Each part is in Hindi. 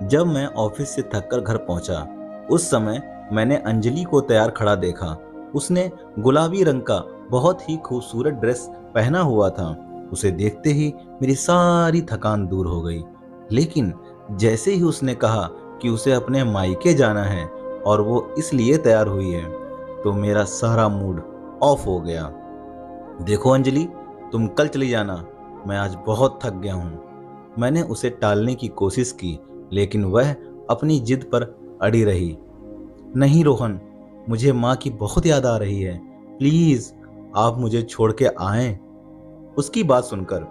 जब मैं ऑफिस से थककर घर पहुंचा, उस समय मैंने अंजलि को तैयार खड़ा देखा। उसने गुलाबी रंग का बहुत ही खूबसूरत ड्रेस पहना हुआ था। उसे देखते ही मेरी सारी थकान दूर हो गई। लेकिन जैसे ही उसने कहा कि उसे अपने मायके जाना है और वो इसलिए तैयार हुई है, तो मेरा सारा मूड ऑफ हो गया। देखो अंजलि, तुम कल चली जाना, मैं आज बहुत थक गया हूँ। मैंने उसे टालने की कोशिश की, लेकिन वह अपनी जिद पर अड़ी रही। नहीं रोहन, मुझे माँ की बहुत याद आ रही है। प्लीज आप मुझे छोड़ के आएं। उसकी बात सुनकर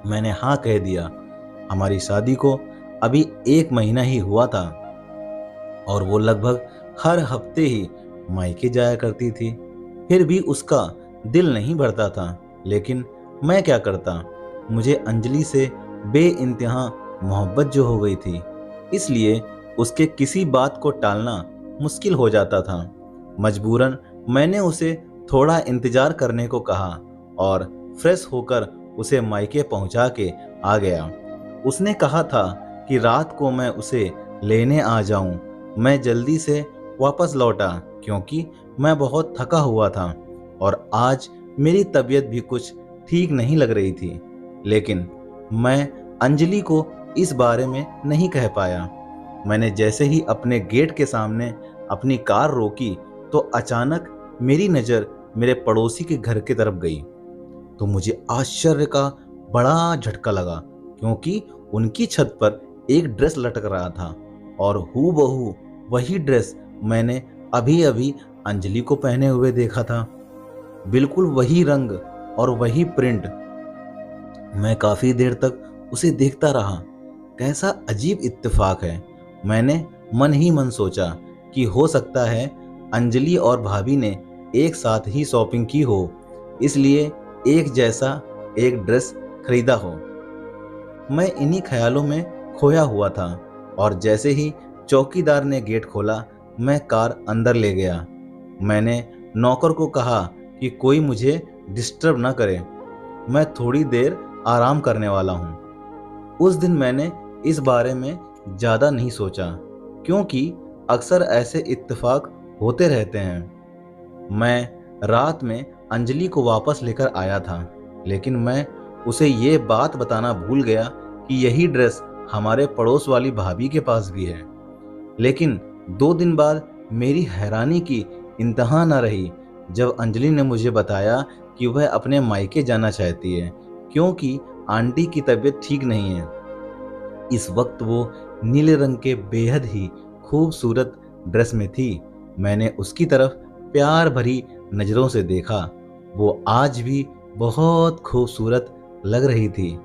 मैंने हाँ कह दिया। हमारी शादी को अभी 1 महीना ही हुआ था और वो लगभग हर हफ्ते ही मायके जाया करती थी। फिर भी उसका दिल नहीं भरता था। लेकिन मैं क्या करता, मुझे अंजलि से बेइंतहा मोहब्बत जो हो गई थी, इसलिए उसके किसी बात को टालना मुश्किल हो जाता था। मजबूरन मैंने उसे थोड़ा इंतजार करने को कहा और फ्रेश होकर उसे मायके पहुंचा के आ गया। उसने कहा था कि रात को मैं उसे लेने आ जाऊं। मैं जल्दी से वापस लौटा क्योंकि मैं बहुत थका हुआ था और आज मेरी तबीयत भी कुछ ठीक नहीं लग रही थी। लेकिन मैं अंजलि को इस बारे में नहीं कह पाया। मैंने जैसे ही अपने गेट के सामने अपनी कार रोकी, तो अचानक मेरी नज़र मेरे पड़ोसी के घर की तरफ गई। तो मुझे आश्चर्य का बड़ा झटका लगा, क्योंकि उनकी छत पर एक ड्रेस लटक रहा था और हूबहू वही ड्रेस मैंने अभी अभी अंजलि को पहने हुए देखा था। बिल्कुल वही रंग और वही प्रिंट। मैं काफी देर तक उसे देखता रहा। कैसा अजीब इत्तेफाक है। मैंने मन ही मन सोचा कि हो सकता है अंजलि और भाभी ने एक साथ ही शॉपिंग की हो, इसलिए एक जैसा एक ड्रेस खरीदा हो। मैं इन्हीं ख्यालों में खोया हुआ था और जैसे ही चौकीदार ने गेट खोला, मैं कार अंदर ले गया। मैंने नौकर को कहा कि कोई मुझे डिस्टर्ब ना करे, मैं थोड़ी देर आराम करने वाला हूँ। उस दिन मैंने इस बारे में ज़्यादा नहीं सोचा, क्योंकि अक्सर ऐसे इत्तेफाक होते रहते हैं। मैं रात में अंजलि को वापस लेकर आया था, लेकिन मैं उसे ये बात बताना भूल गया कि यही ड्रेस हमारे पड़ोस वाली भाभी के पास भी है। लेकिन 2 दिन बाद मेरी हैरानी की इंतहा न रही जब अंजलि ने मुझे बताया कि वह अपने मायके जाना चाहती है, क्योंकि आंटी की तबीयत ठीक नहीं है। इस वक्त वो नीले रंग के बेहद ही खूबसूरत ड्रेस में थी। मैंने उसकी तरफ प्यार भरी नज़रों से देखा। वो आज भी बहुत खूबसूरत लग रही थी।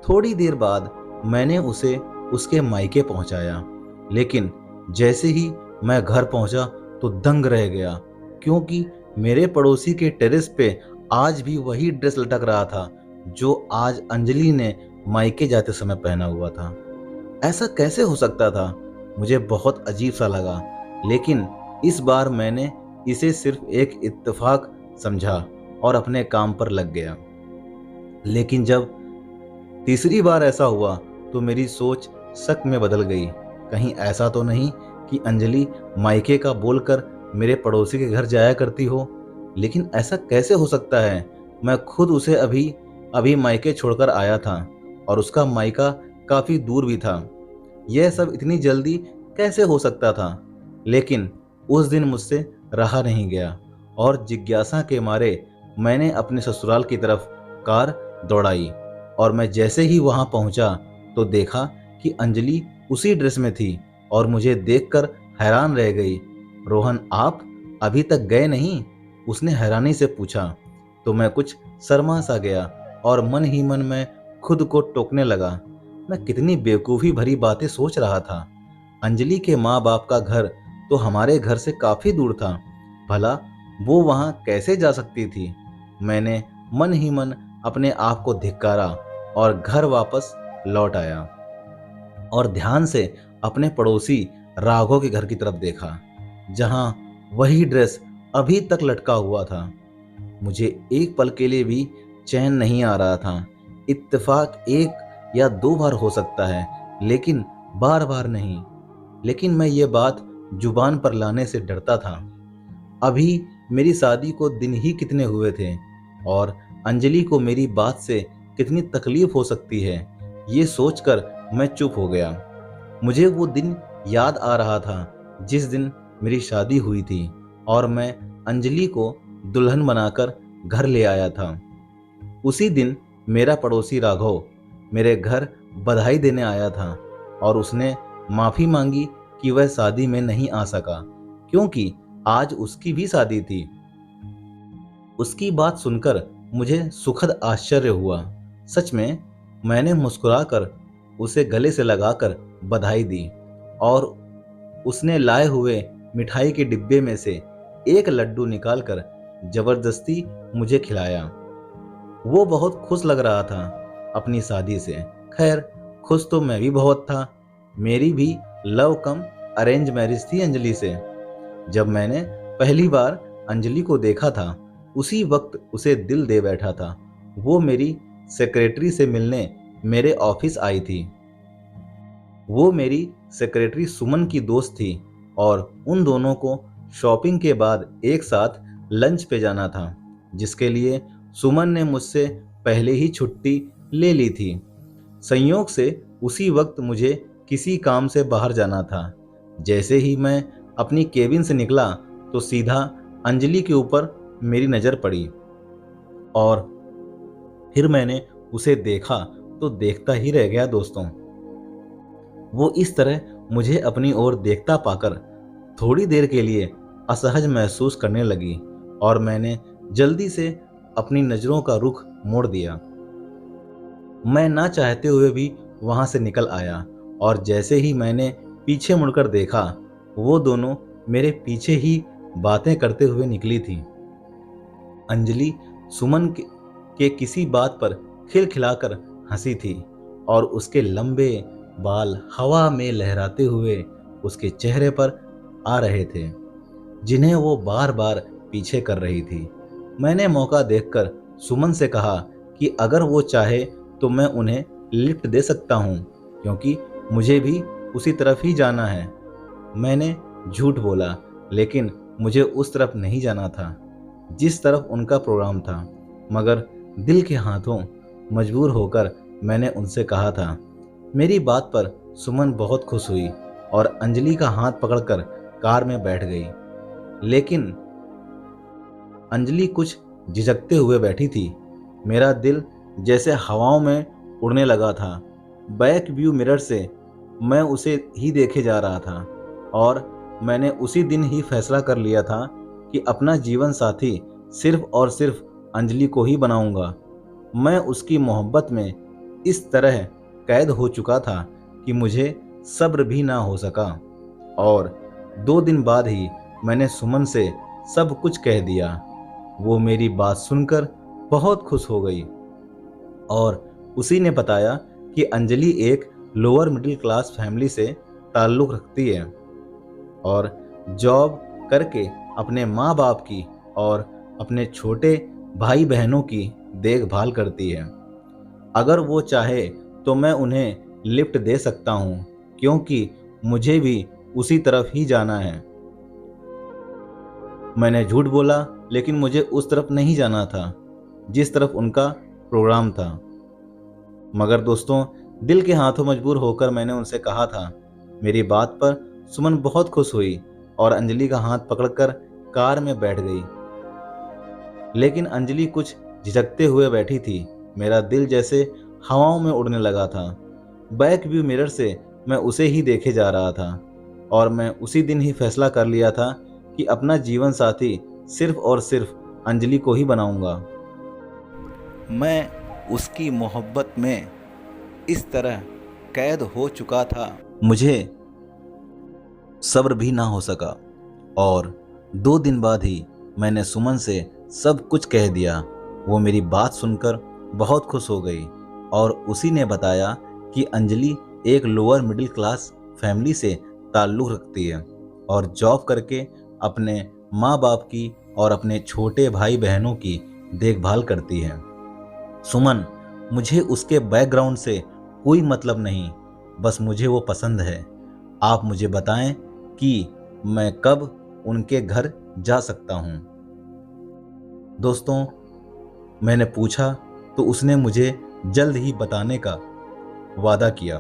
थोड़ी देर बाद मैंने उसे उसके मायके पहुंचाया, लेकिन जैसे ही मैं घर पहुंचा तो दंग रह गया, क्योंकि मेरे पड़ोसी के टेरेस पे आज भी वही ड्रेस लटक रहा था जो आज अंजलि ने मायके जाते समय पहना हुआ था। ऐसा कैसे हो सकता था? मुझे बहुत अजीब सा लगा, लेकिन इस बार मैंने इसे सिर्फ एक इत्तेफाक समझा और अपने काम पर लग गया। लेकिन जब तीसरी बार ऐसा हुआ तो मेरी सोच शक में बदल गई। कहीं ऐसा तो नहीं कि अंजलि मायके का बोलकर मेरे पड़ोसी के घर जाया करती हो? लेकिन ऐसा कैसे हो सकता है? मैं खुद उसे अभी अभी मायके छोड़कर आया था और उसका मायका काफ़ी दूर भी था। यह सब इतनी जल्दी कैसे हो सकता था? लेकिन उस दिन मुझसे रहा नहीं गया और जिज्ञासा के मारे मैंने अपने ससुराल की तरफ कार दौड़ाई और मैं जैसे ही वहां पहुंचा तो देखा कि अंजलि उसी ड्रेस में थी और मुझे देखकर हैरान रह गई। रोहन, आप अभी तक गए नहीं? उसने हैरानी से पूछा। तो मैं कुछ शर्मा सा गया और मन ही मन में खुद को टोकने लगा। मैं कितनी बेवकूफ़ी भरी बातें सोच रहा था। अंजलि के माँ बाप का घर तो हमारे घर से काफ़ी दूर था। भला वो वहाँ कैसे जा सकती थी? मैंने मन ही मन अपने आप को धिक्कारा और घर वापस लौट आया और ध्यान से अपने पड़ोसी राघव के घर की तरफ देखा, जहाँ वही ड्रेस अभी तक लटका हुआ था। मुझे एक पल के लिए भी चैन नहीं आ रहा था। इत्तेफाक 1 या 2 बार हो सकता है, लेकिन बार बार नहीं, लेकिन मैं ये बात जुबान पर लाने से डरता था। अभी मेरी शादी को दिन ही कितने हुए थे और अंजलि को मेरी बात से कितनी तकलीफ हो सकती है, ये सोचकर मैं चुप हो गया। मुझे वो दिन याद आ रहा था जिस दिन मेरी शादी हुई थी और मैं अंजलि को दुल्हन बनाकर घर ले आया था। उसी दिन मेरा पड़ोसी राघव मेरे घर बधाई देने आया था और उसने माफी मांगी कि वह शादी में नहीं आ सका क्योंकि आज उसकी भी शादी थी। उसकी बात सुनकर मुझे सुखद आश्चर्य हुआ। सच में मैंने मुस्कुराकर उसे गले से लगाकर बधाई दी और उसने लाए हुए मिठाई के डिब्बे में से एक लड्डू निकालकर जबरदस्ती मुझे खिलाया। वो बहुत खुश लग रहा था अपनी शादी से। खैर, खुश तो मैं भी बहुत था। मेरी भी लव कम अरेंज मैरिज थी अंजलि से। जब मैंने पहली बार अंजलि को देखा था उसी वक्त उसे दिल दे बैठा था। वो मेरी सेक्रेटरी से मिलने मेरे ऑफिस आई थी। वो मेरी सेक्रेटरी सुमन की दोस्त थी और उन दोनों को शॉपिंग के बाद एक साथ लंच पे जाना था, जिसके लिए सुमन ने मुझसे पहले ही छुट्टी ले ली थी। संयोग से उसी वक्त मुझे किसी काम से बाहर जाना था। जैसे ही मैं अपनी केबिन से निकला तो सीधा अंजलि के ऊपर मेरी नज़र पड़ी और फिर मैंने उसे देखा तो देखता ही रह गया दोस्तों। वो इस तरह मुझे अपनी ओर देखता पाकर थोड़ी देर के लिए असहज महसूस करने लगी और मैंने जल्दी से अपनी नज़रों का रुख मोड़ दिया। मैं ना चाहते हुए भी वहां से निकल आया और जैसे ही मैंने पीछे मुड़कर देखा वो दोनों मेरे पीछे ही बातें करते हुए निकली थी। अंजलि सुमन के किसी बात पर खिलखिलाकर हंसी थी और उसके लंबे बाल हवा में लहराते हुए उसके चेहरे पर आ रहे थे, जिन्हें वो बार बार पीछे कर रही थी। मैंने मौका देखकर सुमन से कहा कि अगर वो चाहे तो मैं उन्हें लिफ्ट दे सकता हूँ क्योंकि मुझे भी उसी तरफ ही जाना है। मैंने झूठ बोला, लेकिन मुझे उस तरफ नहीं जाना था जिस तरफ उनका प्रोग्राम था, मगर दिल के हाथों मजबूर होकर मैंने उनसे कहा था। मेरी बात पर सुमन बहुत खुश हुई और अंजलि का हाथ पकड़कर कार में बैठ गई। लेकिन अंजलि कुछ झिझकते हुए बैठी थी। मेरा दिल जैसे हवाओं में उड़ने लगा था। बैक व्यू मिरर से मैं उसे ही देखे जा रहा था और मैंने उसी दिन ही फैसला कर लिया था कि अपना जीवन साथी सिर्फ और सिर्फ अंजलि को ही बनाऊंगा। मैं उसकी मोहब्बत में इस तरह कैद हो चुका था कि मुझे सब्र भी ना हो सका और 2 दिन बाद ही मैंने सुमन से सब कुछ कह दिया। वो मेरी बात सुनकर बहुत खुश हो गई और उसी ने बताया कि अंजलि एक लोअर मिडिल क्लास फैमिली से ताल्लुक़ रखती है और जॉब करके अपने माँ बाप की और अपने छोटे भाई बहनों की देखभाल करती है। अगर वो चाहे तो मैं उन्हें लिफ्ट दे सकता हूँ क्योंकि मुझे भी उसी तरफ ही जाना है। मैंने झूठ बोला, लेकिन मुझे उस तरफ नहीं जाना था जिस तरफ उनका प्रोग्राम था। मगर दोस्तों, दिल के हाथों मजबूर होकर मैंने उनसे कहा था। मेरी बात पर सुमन बहुत खुश हुई और अंजलि का हाथ पकड़कर कार में बैठ गई। लेकिन अंजलि कुछ झिझकते हुए बैठी थी। मेरा दिल जैसे हवाओं में उड़ने लगा था। बैक व्यू मिरर से मैं उसे ही देखे जा रहा था और मैं उसी दिन ही फैसला कर लिया था कि अपना जीवन साथी सिर्फ और सिर्फ अंजलि को ही बनाऊंगा। मैं उसकी मोहब्बत में इस तरह कैद हो चुका था, मुझे सब्र भी ना हो सका और 2 दिन बाद ही मैंने सुमन से सब कुछ कह दिया। वो मेरी बात सुनकर बहुत खुश हो गई और उसी ने बताया कि अंजलि एक लोअर मिडिल क्लास फैमिली से ताल्लुक़ रखती है और जॉब करके अपने माँ बाप की और अपने छोटे भाई बहनों की देखभाल करती है। सुमन, मुझे उसके बैकग्राउंड से कोई मतलब नहीं, बस मुझे वो पसंद है। आप मुझे बताएं कि मैं कब उनके घर जा सकता हूँ। दोस्तों, मैंने पूछा तो उसने मुझे जल्द ही बताने का वादा किया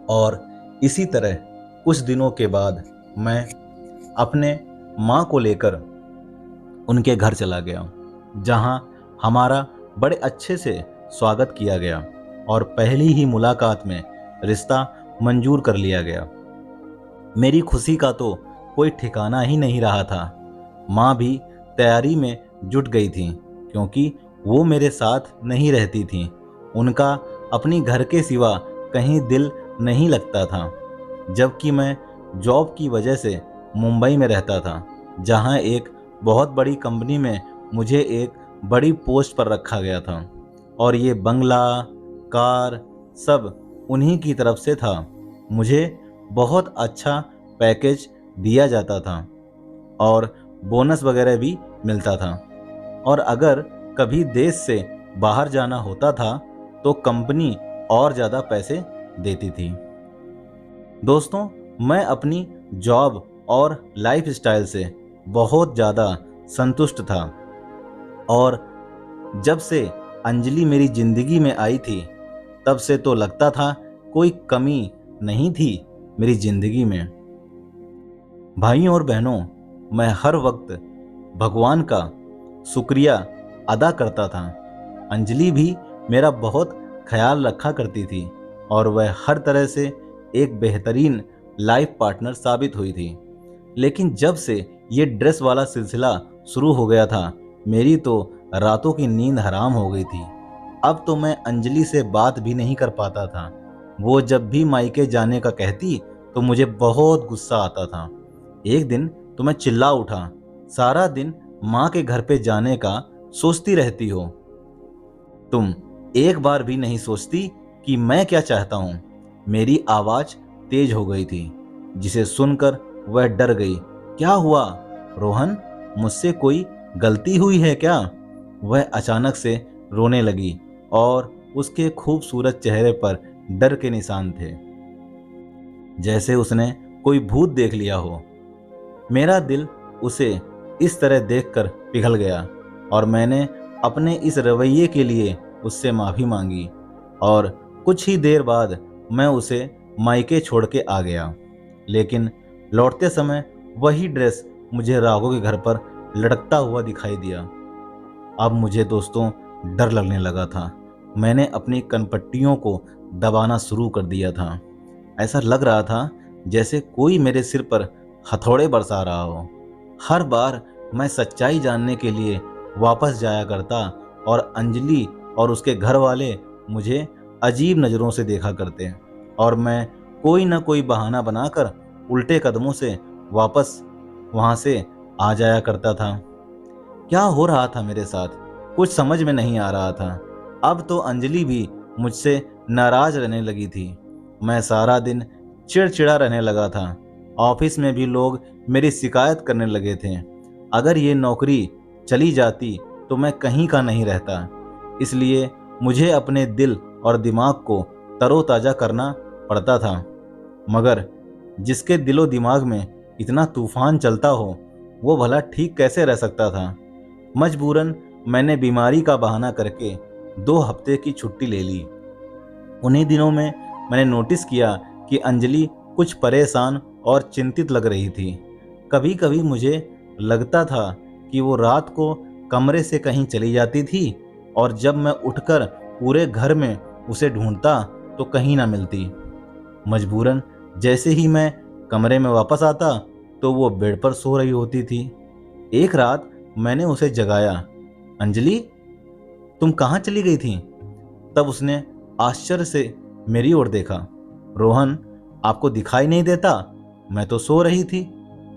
और इसी तरह कुछ दिनों के बाद मैं अपने माँ को लेकर उनके घर चला गया, जहाँ हमारा बड़े अच्छे से स्वागत किया गया और पहली ही मुलाकात में रिश्ता मंजूर कर लिया गया। मेरी खुशी का तो कोई ठिकाना ही नहीं रहा था। माँ भी तैयारी में जुट गई थी, क्योंकि वो मेरे साथ नहीं रहती थी। उनका अपनी घर के सिवा कहीं दिल नहीं लगता था, जबकि मैं जॉब की वजह से मुंबई में रहता था, जहाँ एक बहुत बड़ी कंपनी में मुझे एक बड़ी पोस्ट पर रखा गया था और ये बंगला, कार सब उन्हीं की तरफ से था। मुझे बहुत अच्छा पैकेज दिया जाता था और बोनस वगैरह भी मिलता था, और अगर कभी देश से बाहर जाना होता था तो कंपनी और ज़्यादा पैसे देती थी। दोस्तों, मैं अपनी जॉब और लाइफस्टाइल से बहुत ज़्यादा संतुष्ट था और जब से अंजलि मेरी ज़िंदगी में आई थी तब से तो लगता था कोई कमी नहीं थी मेरी ज़िंदगी में। भाइयों और बहनों, मैं हर वक्त भगवान का शुक्रिया अदा करता था। अंजलि भी मेरा बहुत ख्याल रखा करती थी और वह हर तरह से एक बेहतरीन लाइफ पार्टनर साबित हुई थी। लेकिन जब से ये ड्रेस वाला सिलसिला शुरू हो गया था, मेरी तो रातों की नींद हराम हो गई थी। अब तो मैं अंजलि से बात भी नहीं कर पाता था। वो जब भी मायके जाने का कहती तो मुझे बहुत गुस्सा आता था। एक दिन तो मैं चिल्ला उठा, सारा दिन माँ के घर पे जाने का सोचती रहती हो, तुम एक बार भी नहीं सोचती कि मैं क्या चाहता हूँ। मेरी आवाज़ तेज हो गई थी, जिसे सुनकर वह डर गई। क्या हुआ रोहन, मुझसे कोई गलती हुई है क्या? वह अचानक से रोने लगी और उसके खूबसूरत चेहरे पर डर के निशान थे, जैसे उसने कोई भूत देख लिया हो। मेरा दिल उसे इस तरह देखकर पिघल गया और मैंने अपने इस रवैये के लिए उससे माफ़ी मांगी और कुछ ही देर बाद मैं उसे मायके छोड़ के आ गया। लेकिन लौटते समय वही ड्रेस मुझे राघव के घर पर लटकता हुआ दिखाई दिया। अब मुझे दोस्तों डर लगने लगा था। मैंने अपनी कनपट्टियों को दबाना शुरू कर दिया था। ऐसा लग रहा था जैसे कोई मेरे सिर पर हथौड़े बरसा रहा हो। हर बार मैं सच्चाई जानने के लिए वापस जाया करता और अंजलि और उसके घर वाले मुझे अजीब नज़रों से देखा करते और मैं कोई ना कोई बहाना बनाकर उल्टे कदमों से वापस वहाँ से आ जाया करता था। क्या हो रहा था मेरे साथ, कुछ समझ में नहीं आ रहा था। अब तो अंजलि भी मुझसे नाराज रहने लगी थी। मैं सारा दिन चिड़चिड़ा रहने लगा था। ऑफिस में भी लोग मेरी शिकायत करने लगे थे। अगर ये नौकरी चली जाती तो मैं कहीं का नहीं रहता। इसलिए मुझे अपने दिल और दिमाग को तरोताज़ा करना पड़ता था। मगर जिसके दिलो दिमाग में इतना तूफान चलता हो, वो भला ठीक कैसे रह सकता था। मजबूरन मैंने बीमारी का बहाना करके 2 हफ्ते की छुट्टी ले ली। उन्हीं दिनों में मैंने नोटिस किया कि अंजलि कुछ परेशान और चिंतित लग रही थी। कभी कभी मुझे लगता था कि वो रात को कमरे से कहीं चली जाती थी और जब मैं उठकर पूरे घर में उसे ढूंढता तो कहीं ना मिलती। मजबूरन जैसे ही मैं कमरे में वापस आता तो वो बेड पर सो रही होती थी। एक रात मैंने उसे जगाया, अंजलि तुम कहाँ चली गई थी? तब उसने आश्चर्य से मेरी ओर देखा। रोहन, आपको दिखाई नहीं देता? मैं तो सो रही थी,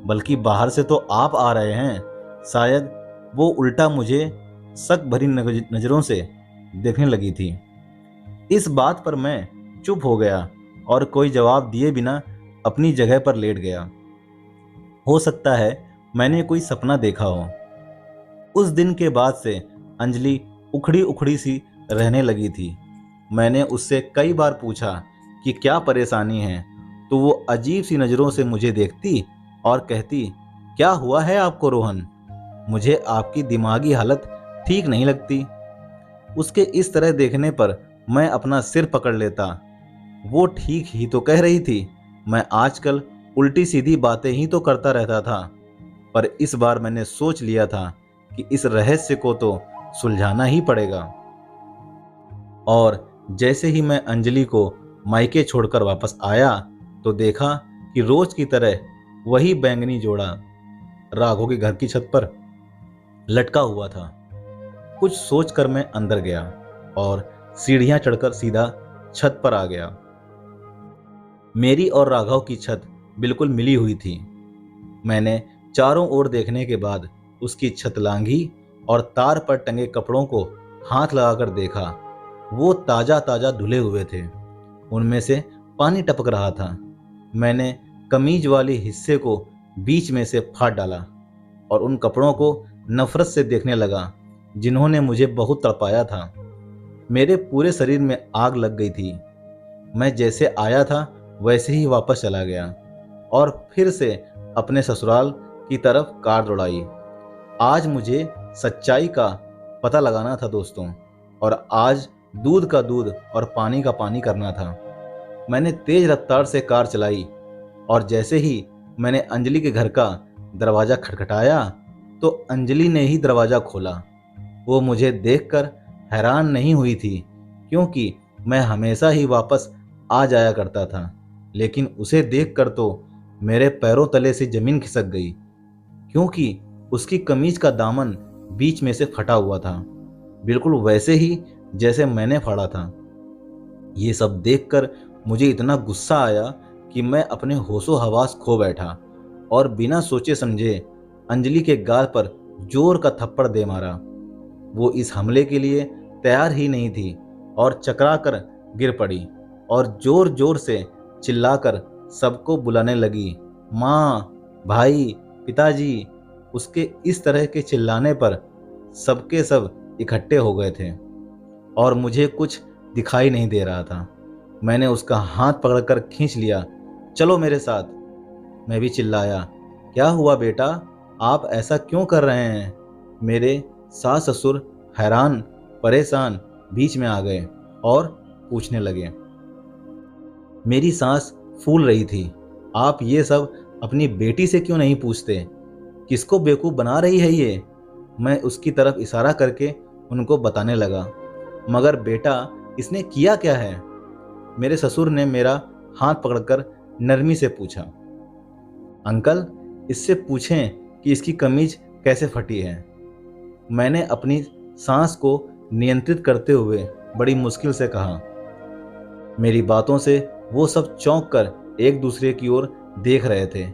बल्कि बाहर से तो आप आ रहे हैं। शायद वो उल्टा मुझे शक भरी नज़रों से देखने लगी थी। इस बात पर मैं चुप हो गया और कोई जवाब दिए बिना अपनी जगह पर लेट गया। हो सकता है मैंने कोई सपना देखा हो। उस दिन के बाद से अंजलि उखड़ी उखड़ी सी रहने लगी थी। मैंने उससे कई बार पूछा कि क्या परेशानी है तो वो अजीब सी नज़रों से मुझे देखती और कहती, क्या हुआ है आपको रोहन? मुझे आपकी दिमागी हालत ठीक नहीं लगती। उसके इस तरह देखने पर मैं अपना सिर पकड़ लेता। वो ठीक ही तो कह रही थी। मैं आजकल उल्टी सीधी बातें ही तो करता रहता था, पर इस बार मैंने सोच लिया था कि इस रहस्य को तो सुलझाना ही पड़ेगा। और जैसे ही मैं अंजलि को मायके छोड़कर वापस आया तो देखा कि रोज की तरह वही बैंगनी जोड़ा राघव के घर की छत पर लटका हुआ था। कुछ सोचकर मैं अंदर गया और सीढ़ियां चढ़कर सीधा छत पर आ गया। मेरी और राघव की छत बिल्कुल मिली हुई थी। मैंने चारों ओर देखने के बाद उसकी छत लांघी और तार पर टंगे कपड़ों को हाथ लगाकर देखा। वो ताजा ताजा धुले हुए थे, उनमें से पानी टपक रहा था। मैंने कमीज वाले हिस्से को बीच में से फाड़ डाला और उन कपड़ों को नफरत से देखने लगा जिन्होंने मुझे बहुत तड़पाया था। मेरे पूरे शरीर में आग लग गई थी। मैं जैसे आया था वैसे ही वापस चला गया और फिर से अपने ससुराल की तरफ कार दौड़ाई। आज मुझे सच्चाई का पता लगाना था दोस्तों, और आज दूध का दूध और पानी का पानी करना था। मैंने तेज रफ्तार से कार चलाई और जैसे ही मैंने अंजलि के घर का दरवाज़ा खटखटाया तो अंजलि ने ही दरवाज़ा खोला। वो मुझे देखकर हैरान नहीं हुई थी, क्योंकि मैं हमेशा ही वापस आ जाया करता था, लेकिन उसे देखकर तो मेरे पैरों तले से ज़मीन खिसक गई, क्योंकि उसकी कमीज का दामन बीच में से फटा हुआ था, बिल्कुल वैसे ही जैसे मैंने फाड़ा था। ये सब देखकर मुझे इतना गुस्सा आया कि मैं अपने होशो हवास खो बैठा और बिना सोचे समझे अंजलि के गाल पर जोर का थप्पड़ दे मारा। वो इस हमले के लिए तैयार ही नहीं थी और चकरा कर गिर पड़ी और जोर जोर से चिल्लाकर सबको बुलाने लगी, माँ, भाई, पिताजी। उसके इस तरह के चिल्लाने पर सबके सब इकट्ठे हो गए थे और मुझे कुछ दिखाई नहीं दे रहा था। मैंने उसका हाथ पकड़कर खींच लिया, चलो मेरे साथ। मैं भी चिल्लाया, क्या हुआ बेटा, आप ऐसा क्यों कर रहे हैं? मेरे सास ससुर हैरान परेशान बीच में आ गए और पूछने लगे। मेरी सांस फूल रही थी, आप ये सब अपनी बेटी से क्यों नहीं पूछते? किसको बेवकूफ़ बना रही है ये? मैं उसकी तरफ इशारा करके उनको बताने लगा। मगर बेटा, इसने किया क्या है? मेरे ससुर ने मेरा हाथ पकड़कर नरमी से पूछा। अंकल, इससे पूछें कि इसकी कमीज कैसे फटी है। मैंने अपनी सांस को नियंत्रित करते हुए बड़ी मुश्किल से कहा। मेरी बातों से वो सब चौंक कर एक दूसरे की ओर देख रहे थे,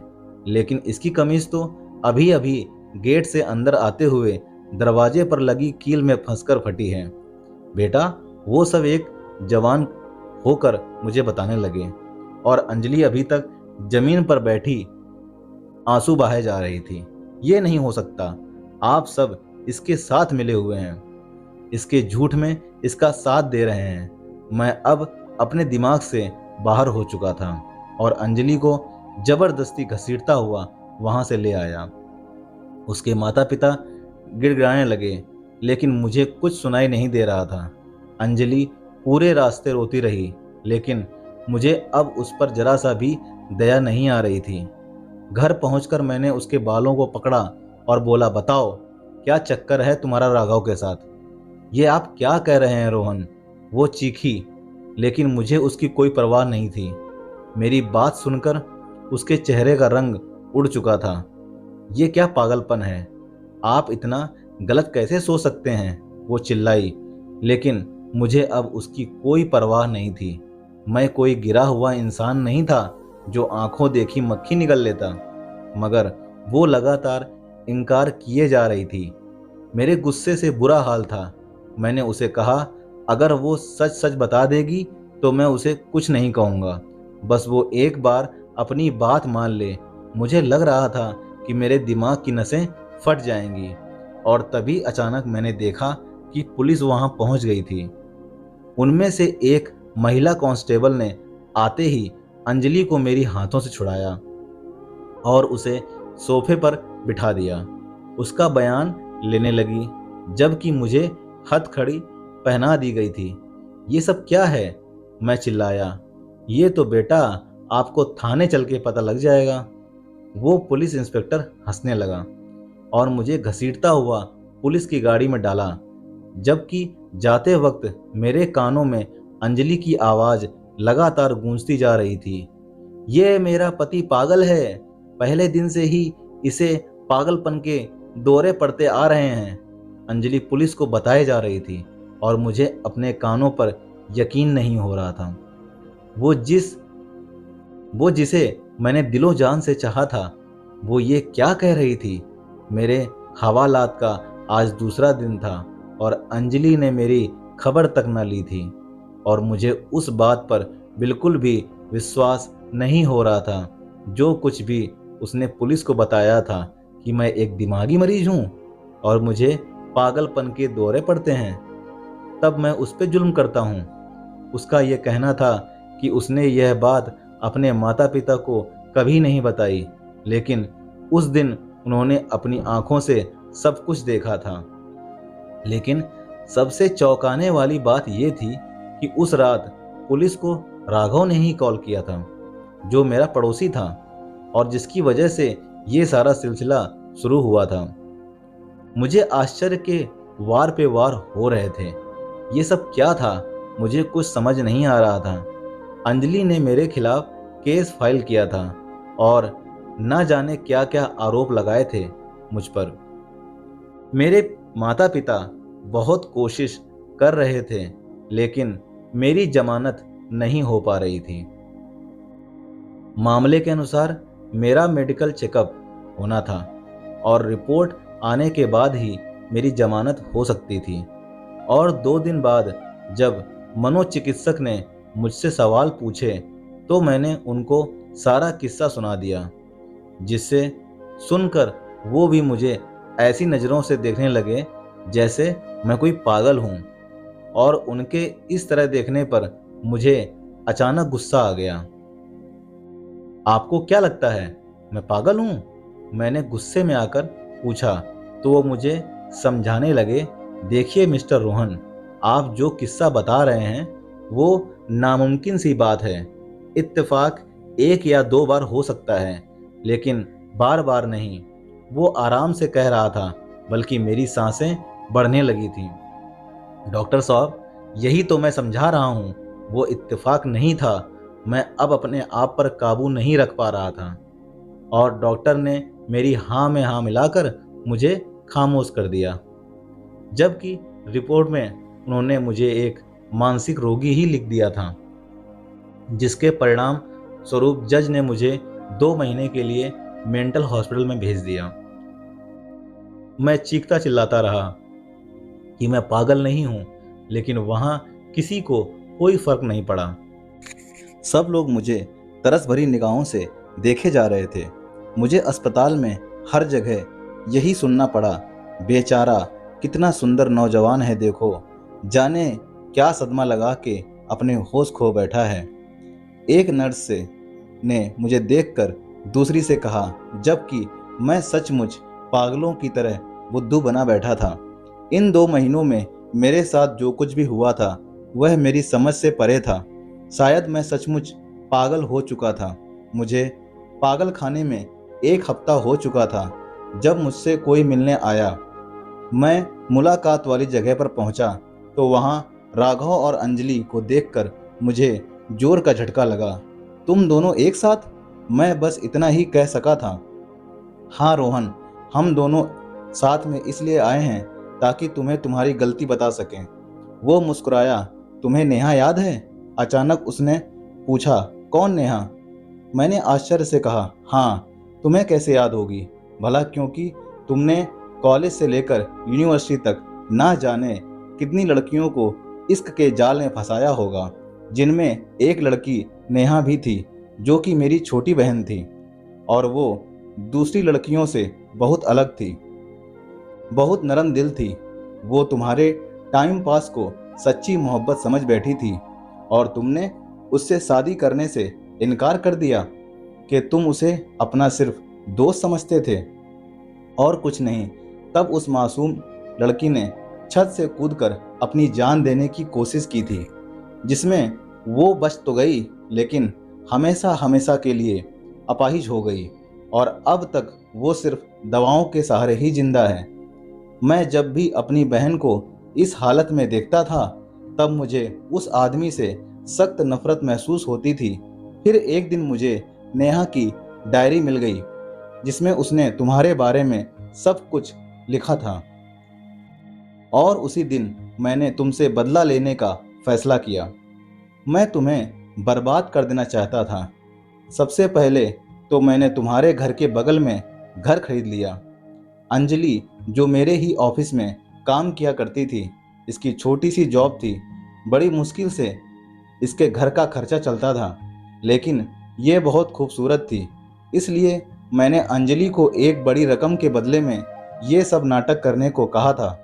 लेकिन इसकी कमीज तो अभी अभी गेट से अंदर आते हुए दरवाजे पर लगी कील में फंसकर फटी है। बेटा, वो सब एक जवान होकर मुझे बताने लगे और अंजलि अभी तक जमीन पर बैठी आंसू बहाए जा रही थी। ये नहीं हो सकता, आप सब इसके साथ मिले हुए हैं, इसके झूठ में इसका साथ दे रहे हैं। मैं अब अपने दिमाग से बाहर हो चुका था और अंजलि को जबरदस्ती घसीटता हुआ वहां से ले आया। उसके माता पिता गिड़गिड़ाने लगे, लेकिन मुझे कुछ सुनाई नहीं दे रहा था। अंजलि पूरे रास्ते रोती रही, लेकिन मुझे अब उस पर जरा सा भी दया नहीं आ रही थी। घर पहुंचकर मैंने उसके बालों को पकड़ा और बोला, बताओ क्या चक्कर है तुम्हारा राघव के साथ? ये आप क्या कह रहे हैं रोहन? वो चीखी, लेकिन मुझे उसकी कोई परवाह नहीं थी। मेरी बात सुनकर उसके चेहरे का रंग उड़ चुका था। ये क्या पागलपन है? आप इतना गलत कैसे सोच सकते हैं? वो चिल्लाई, लेकिन मुझे अब उसकी कोई परवाह नहीं थी। मैं कोई गिरा हुआ इंसान नहीं था जो आंखों देखी मक्खी निगल लेता, मगर वो लगातार इनकार किए जा रही थी। मेरे गुस्से से बुरा हाल था। मैंने उसे कहा, अगर वो सच सच बता देगी तो मैं उसे कुछ नहीं कहूँगा, बस वो एक बार अपनी बात मान ले। मुझे लग रहा था कि मेरे दिमाग की नसें फट जाएंगी और तभी अचानक मैंने देखा कि पुलिस वहां पहुंच गई थी। उनमें से एक महिला कांस्टेबल ने आते ही अंजलि को मेरी हाथों से छुड़ाया और उसे सोफे पर बिठा दिया। उसका बयान लेने लगी, जबकि मुझे हथकड़ी पहना दी गई थी। ये सब क्या है? मैं चिल्लाया। ये तो बेटा आपको थाने चल के पता लग जाएगा। वो पुलिस इंस्पेक्टर हंसने लगा और मुझे घसीटता हुआ पुलिस की गाड़ी में डाला, जबकि जाते वक्त मेरे कानों में अंजलि की आवाज लगातार गूंजती जा रही थी। ये मेरा पति पागल है। पहले दिन से ही इसे पागलपन के दौरे पड़ते आ रहे हैं। अंजलि पुलिस को बताए जा रही थी और मुझे अपने कानों पर यकीन नहीं हो रहा था। वो जिसे मैंने दिलो जान से चाहा था, वो ये क्या कह रही थी? मेरे हवालात का आज दूसरा दिन था और अंजलि ने मेरी खबर तक न ली थी और मुझे उस बात पर बिल्कुल भी विश्वास नहीं हो रहा था। जो कुछ भी उसने पुलिस को बताया था कि मैं एक दिमागी मरीज हूँ और मुझे पागलपन के दौरे पड़ते हैं, तब मैं उस पर जुल्म करता हूँ। उसका यह कहना था कि उसने यह बात अपने माता पिता को कभी नहीं बताई, लेकिन उस दिन उन्होंने अपनी आंखों से सब कुछ देखा था। लेकिन सबसे चौंकाने वाली बात यह थी कि उस रात पुलिस को राघव ने ही कॉल किया था, जो मेरा पड़ोसी था और जिसकी वजह से ये सारा सिलसिला शुरू हुआ था। मुझे आश्चर्य के वार पे वार हो रहे थे। ये सब क्या था? मुझे कुछ समझ नहीं आ रहा था। अंजलि ने मेरे खिलाफ केस फाइल किया था और न जाने क्या क्या आरोप लगाए थे मुझ पर। मेरे माता पिता बहुत कोशिश कर रहे थे, लेकिन मेरी जमानत नहीं हो पा रही थी। मामले के अनुसार मेरा मेडिकल चेकअप होना था और रिपोर्ट आने के बाद ही मेरी जमानत हो सकती थी। और 2 दिन बाद जब मनोचिकित्सक ने मुझसे सवाल पूछे तो मैंने उनको सारा किस्सा सुना दिया, जिससे सुनकर वो भी मुझे ऐसी नज़रों से देखने लगे जैसे मैं कोई पागल हूँ। और उनके इस तरह देखने पर मुझे अचानक गुस्सा आ गया। आपको क्या लगता है मैं पागल हूँ? मैंने गुस्से में आकर पूछा तो वो मुझे समझाने लगे, देखिए मिस्टर रोहन, आप जो किस्सा बता रहे हैं वो नामुमकिन सी बात है। इत्तेफाक 1 या 2 बार हो सकता है, लेकिन बार बार नहीं। वो आराम से कह रहा था, बल्कि मेरी सांसें बढ़ने लगी थी। डॉक्टर साहब, यही तो मैं समझा रहा हूँ, वो इत्तेफाक नहीं था। मैं अब अपने आप पर काबू नहीं रख पा रहा था। और डॉक्टर ने मेरी हाँ में हाँ मिलाकर मुझे खामोश कर दिया, जबकि रिपोर्ट में उन्होंने मुझे एक मानसिक रोगी ही लिख दिया था, जिसके परिणाम स्वरूप जज ने मुझे 2 महीने के लिए मेंटल हॉस्पिटल में भेज दिया। मैं चीखता चिल्लाता रहा कि मैं पागल नहीं हूँ, लेकिन वहाँ किसी को कोई फर्क नहीं पड़ा। सब लोग मुझे तरस भरी निगाहों से देखे जा रहे थे। मुझे अस्पताल में हर जगह यही सुनना पड़ा, बेचारा कितना सुंदर नौजवान है, देखो, जाने क्या सदमा लगा के अपने होश खो बैठा है। एक नर्स ने मुझे देखकर दूसरी से कहा, जबकि मैं सचमुच पागलों की तरह बुद्धू बना बैठा था। इन 2 महीनों में मेरे साथ जो कुछ भी हुआ था वह मेरी समझ से परे था। शायद मैं सचमुच पागल हो चुका था। मुझे पागल खाने में 1 हफ्ता हो चुका था जब मुझसे कोई मिलने आया। मैं मुलाकात वाली जगह पर पहुंचा तो वहां राघव और अंजलि को देखकर मुझे जोर का झटका लगा। तुम दोनों एक साथ? मैं बस इतना ही कह सका था। हाँ रोहन, हम दोनों साथ में इसलिए आए हैं ताकि तुम्हें तुम्हारी गलती बता सकें। वो मुस्कुराया। तुम्हें नेहा याद है? अचानक उसने पूछा। कौन नेहा? मैंने आश्चर्य से कहा, हाँ, तुम्हें कैसे याद होगी भला, क्योंकि तुमने कॉलेज से लेकर यूनिवर्सिटी तक ना जाने कितनी लड़कियों को इश्क के जाल में फंसाया होगा, जिनमें एक लड़की नेहा भी थी जो कि मेरी छोटी बहन थी, और वो दूसरी लड़कियों से बहुत अलग थी, बहुत नरम दिल थी। वो तुम्हारे टाइम पास को सच्ची मोहब्बत समझ बैठी थी और तुमने उससे शादी करने से इनकार कर दिया कि तुम उसे अपना सिर्फ दोस्त समझते थे और कुछ नहीं। तब उस मासूम लड़की ने छत से कूदकर अपनी जान देने की कोशिश की थी, जिसमें वो बच तो गई लेकिन हमेशा हमेशा के लिए अपाहिज हो गई और अब तक वो सिर्फ दवाओं के सहारे ही जिंदा है। मैं जब भी अपनी बहन को इस हालत में देखता था तब मुझे उस आदमी से सख्त नफरत महसूस होती थी। फिर एक दिन मुझे नेहा की डायरी मिल गई जिसमें उसने तुम्हारे बारे में सब कुछ लिखा था और उसी दिन मैंने तुमसे बदला लेने का फैसला किया। मैं तुम्हें बर्बाद कर देना चाहता था। सबसे पहले तो मैंने तुम्हारे घर के बगल में घर खरीद लिया। अंजलि जो मेरे ही ऑफिस में काम किया करती थी, इसकी छोटी सी जॉब थी। बड़ी मुश्किल से इसके घर का खर्चा चलता था, लेकिन ये बहुत खूबसूरत थी, इसलिए मैंने अंजलि को एक बड़ी रकम के बदले में ये सब नाटक करने को कहा था।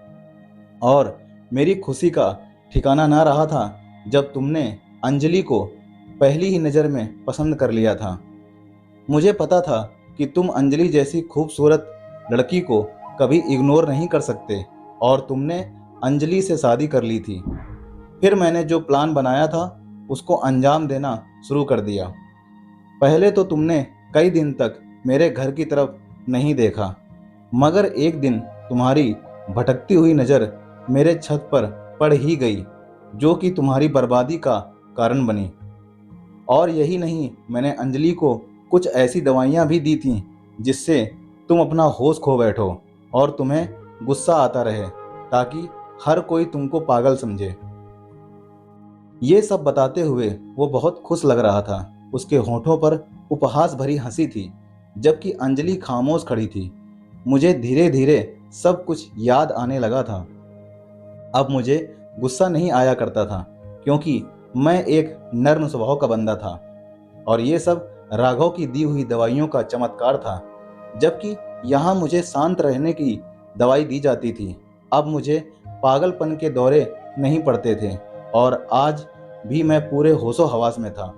और मेरी खुशी का ठिकाना ना रहा था जब तुमने अंजलि को पहली ही नज़र में पसंद कर लिया था। मुझे पता था कि तुम अंजलि जैसी खूबसूरत लड़की को कभी इग्नोर नहीं कर सकते और तुमने अंजलि से शादी कर ली थी। फिर मैंने जो प्लान बनाया था उसको अंजाम देना शुरू कर दिया। पहले तो तुमने कई दिन तक मेरे घर की तरफ नहीं देखा, मगर एक दिन तुम्हारी भटकती हुई नज़र मेरे छत पर पड़ ही गई, जो कि तुम्हारी बर्बादी का कारण बनी। और यही नहीं, मैंने अंजलि को कुछ ऐसी दवाइयाँ भी दी थीं जिससे तुम अपना होश खो बैठो और तुम्हें गुस्सा आता रहे, ताकि हर कोई तुमको पागल समझे। ये सब बताते हुए वो बहुत खुश लग रहा था। उसके होठों पर उपहास भरी हंसी थी, जबकि अंजलि खामोश खड़ी थी। मुझे धीरे धीरे सब कुछ याद आने लगा था। अब मुझे गुस्सा नहीं आया करता था, क्योंकि मैं एक नर्म स्वभाव का बंदा था और ये सब राघव की दी हुई दवाइयों का चमत्कार था। जबकि यहाँ मुझे शांत रहने की दवाई दी जाती थी। अब मुझे पागलपन के दौरे नहीं पड़ते थे और आज भी मैं पूरे होशो हवास में था।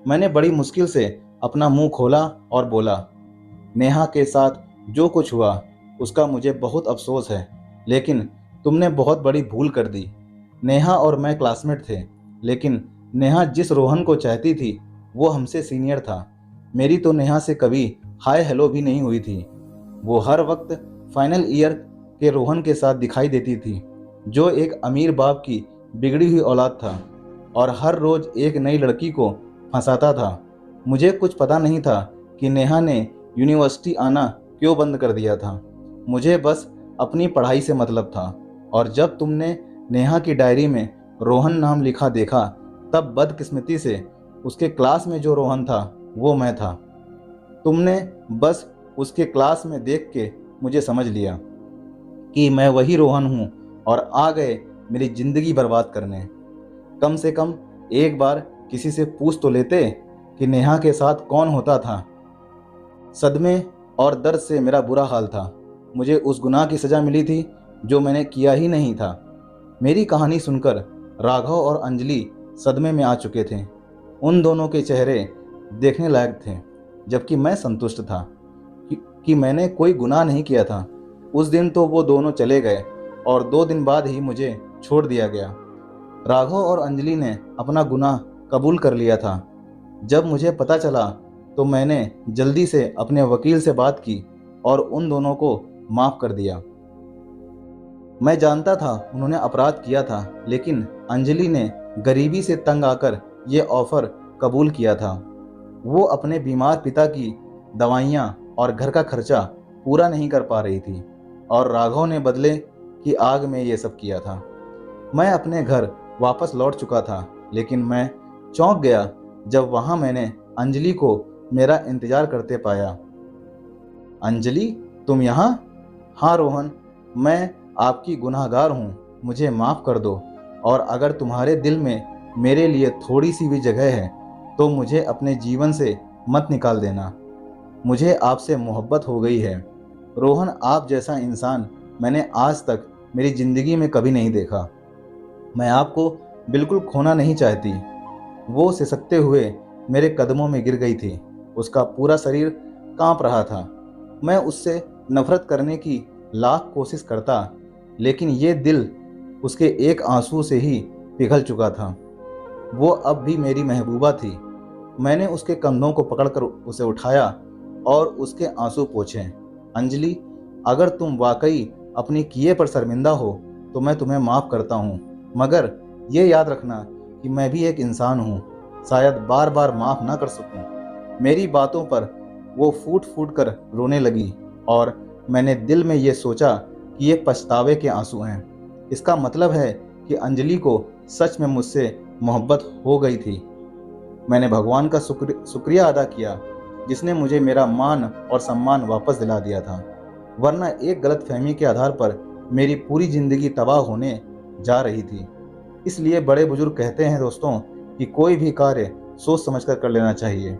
मैंने बड़ी मुश्किल से अपना मुंह खोला और बोला, नेहा के साथ जो कुछ हुआ उसका मुझे बहुत अफसोस है, लेकिन तुमने बहुत बड़ी भूल कर दी। नेहा और मैं क्लासमेट थे, लेकिन नेहा जिस रोहन को चाहती थी वो हमसे सीनियर था। मेरी तो नेहा से कभी हाय हेलो भी नहीं हुई थी। वो हर वक्त फाइनल ईयर के रोहन के साथ दिखाई देती थी, जो एक अमीर बाप की बिगड़ी हुई औलाद था और हर रोज एक नई लड़की को फंसाता था। मुझे कुछ पता नहीं था कि नेहा ने यूनिवर्सिटी आना क्यों बंद कर दिया था। मुझे बस अपनी पढ़ाई से मतलब था और जब तुमने नेहा की डायरी में रोहन नाम लिखा देखा, तब बदकिस्मती से उसके क्लास में जो रोहन था वो मैं था। तुमने बस उसके क्लास में देख के मुझे समझ लिया कि मैं वही रोहन हूँ और आ गए मेरी ज़िंदगी बर्बाद करने। कम से कम एक बार किसी से पूछ तो लेते कि नेहा के साथ कौन होता था। सदमे और दर्द से मेरा बुरा हाल था। मुझे उस गुनाह की सज़ा मिली थी जो मैंने किया ही नहीं था। मेरी कहानी सुनकर राघव और अंजलि सदमे में आ चुके थे। उन दोनों के चेहरे देखने लायक थे, जबकि मैं संतुष्ट था कि मैंने कोई गुनाह नहीं किया था। उस दिन तो वो दोनों चले गए और 2 दिन बाद ही मुझे छोड़ दिया गया। राघव और अंजलि ने अपना गुनाह कबूल कर लिया था। जब मुझे पता चला तो मैंने जल्दी से अपने वकील से बात की और उन दोनों को माफ़ कर दिया। मैं जानता था उन्होंने अपराध किया था, लेकिन अंजलि ने गरीबी से तंग आकर ये ऑफ़र कबूल किया था। वो अपने बीमार पिता की दवाइयाँ और घर का खर्चा पूरा नहीं कर पा रही थी और राघव ने बदले की आग में ये सब किया था। मैं अपने घर वापस लौट चुका था, लेकिन मैं चौंक गया जब वहाँ मैंने अंजलि को मेरा इंतज़ार करते पाया। अंजलि, तुम यहाँ? हाँ रोहन, मैं आपकी गुनहगार हूँ, मुझे माफ़ कर दो और अगर तुम्हारे दिल में मेरे लिए थोड़ी सी भी जगह है तो मुझे अपने जीवन से मत निकाल देना। मुझे आपसे मोहब्बत हो गई है। रोहन, आप जैसा इंसान मैंने आज तक मेरी ज़िंदगी में कभी नहीं देखा। मैं आपको बिल्कुल खोना नहीं चाहती। वो सिसकते हुए मेरे कदमों में गिर गई थी। उसका पूरा शरीर कांप रहा था। मैं उससे नफरत करने की लाख कोशिश करता, लेकिन ये दिल उसके एक आंसू से ही पिघल चुका था। वो अब भी मेरी महबूबा थी। मैंने उसके कंधों को पकड़कर उसे उठाया और उसके आंसू पोंछे। अंजलि, अगर तुम वाकई अपने किए पर शर्मिंदा हो तो मैं तुम्हें माफ़ करता हूँ, मगर ये याद रखना कि मैं भी एक इंसान हूँ, शायद बार बार माफ़ ना कर सकूँ। मेरी बातों पर वो फूट फूट कर रोने लगी और मैंने दिल में ये सोचा कि ये पछतावे के आंसू हैं। इसका मतलब है कि अंजलि को सच में मुझसे मोहब्बत हो गई थी। मैंने भगवान का शुक्रिया अदा किया, जिसने मुझे मेरा मान और सम्मान वापस दिला दिया था, वरना एक गलतफहमी के आधार पर मेरी पूरी जिंदगी तबाह होने जा रही थी। इसलिए बड़े बुजुर्ग कहते हैं दोस्तों कि कोई भी कार्य सोच समझकर कर लेना चाहिए।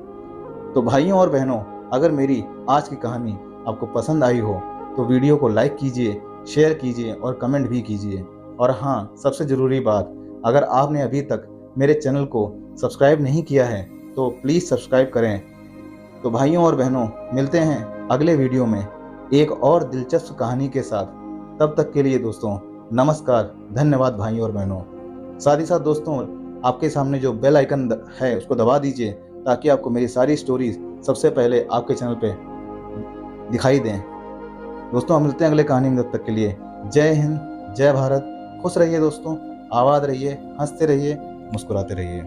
तो भाइयों और बहनों, अगर मेरी आज की कहानी आपको पसंद आई हो तो वीडियो को लाइक कीजिए, शेयर कीजिए और कमेंट भी कीजिए। और हाँ, सबसे ज़रूरी बात, अगर आपने अभी तक मेरे चैनल को सब्सक्राइब नहीं किया है तो प्लीज़ सब्सक्राइब करें। तो भाइयों और बहनों, मिलते हैं अगले वीडियो में एक और दिलचस्प कहानी के साथ। तब तक के लिए दोस्तों नमस्कार, धन्यवाद भाइयों और बहनों। साथ ही साथ दोस्तों, आपके सामने जो बेल आइकन है उसको दबा दीजिए, ताकि आपको मेरी सारी स्टोरीज सबसे पहले आपके चैनल पे दिखाई दें। दोस्तों, हम मिलते हैं अगले कहानी में। तब तक के लिए जय हिंद, जय भारत। खुश रहिए दोस्तों, आबाद रहिए, हंसते रहिए, मुस्कुराते रहिए।